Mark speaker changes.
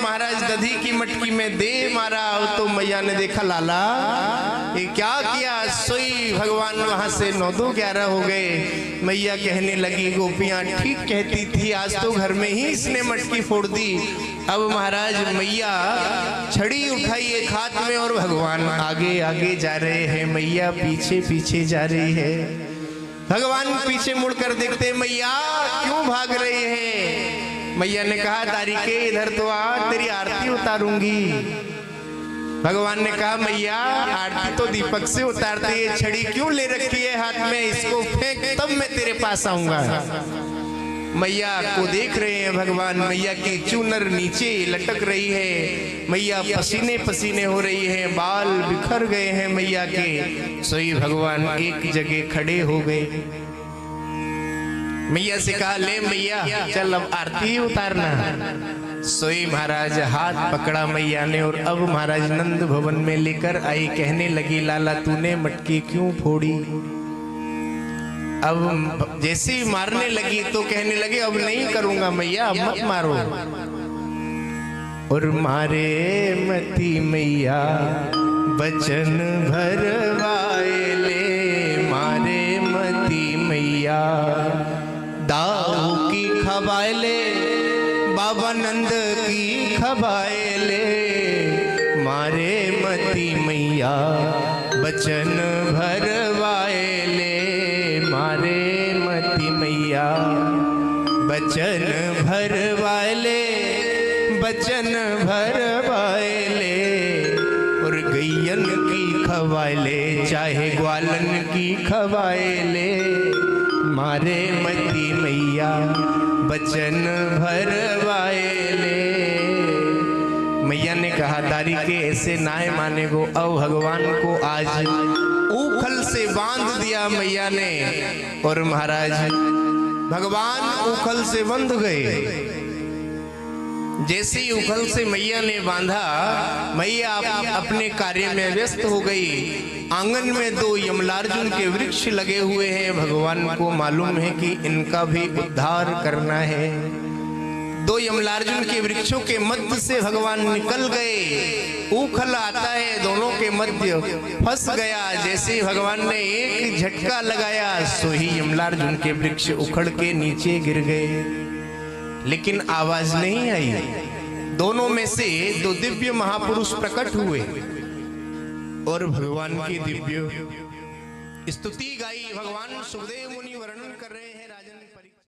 Speaker 1: महाराज दधी की मटकी में दे मारा। तो मैया ने देखा लाला ये क्या किया। सोई भगवान वहां से 9-11 हो गए। मैया कहने लगी गोपियां ठीक कहती थी, आज तो घर में ही इसने मटकी फोड़ दी। अब महाराज मैया छड़ी उठाई एक हाथ में और भगवान आगे आगे जा रहे हैं, मैया पीछे पीछे जा रही है। भगवान पीछे मुड़कर देखते मैया क्यों भाग रहे हैं। मैया ने कहा तारिके इधर तो आ, तेरी आरती उतारूंगी। भगवान ने कहा मैया आरती तो दीपक से उतारते, ये छड़ी क्यों ले रखी है हाथ में, इसको फेंक तब मैं तेरे पास आऊंगा। मैया को देख रहे हैं भगवान, मैया की चूनर नीचे लटक रही है, मैया पसीने पसीने हो रही है, बाल बिखर गए हैं मैया के। सोई भगवान एक जगह खड़े हो गए। मैया से कहा ले मैया चल अब आरती उतारना। सोई महाराज हाथ पकड़ा मैया ने और अब महाराज नंद भवन में लेकर आई। कहने लगी लाला तूने मटकी क्यों फोड़ी। अब जैसे ही मारने लगी तो कहने लगे अब नहीं करूंगा मैया, अब मत मारो। और मारे मती मैया बचन भरवाए ले, मारे मती मैया दाऊ की खवाए ले, बाबा नंद की खवाए ले। मारे मती मैया बचन भरवाए ले, मारे मती मैया बचन भरवाए ले, बचन भरवाए ले। और गैयन की खवाए ले चाहे ग्वालन की खवाए ले, मारे मती मैया बचन भरवाए ले। मैया ने कहा दारी के ऐसे नाय माने गो। अब भगवान को आज उखल से बांध दिया मैया ने और महाराज भगवान उखल से बंध गए। जैसे ही उखल से मैया ने बांधा, मैया अपने कार्य में व्यस्त हो गई। आंगन में 2 यमलार्जुन के वृक्ष लगे हुए हैं। भगवान को मालूम है कि इनका भी उद्धार करना है। 2 यमलार्जुन के वृक्षों के मध्य से भगवान निकल गए। उखल आता है, दोनों के मध्य फंस गया। जैसे ही भगवान ने एक झटका लगाया, सो ही यमलार्जुन के वृक्ष उखड़ के नीचे गिर गए, लेकिन आवाज नहीं आई। दोनों में से 2 दिव्य महापुरुष प्रकट हुए और भगवान की दिव्य स्तुति गाई। भगवान सुखदेव मुनि वर्णन कर रहे हैं।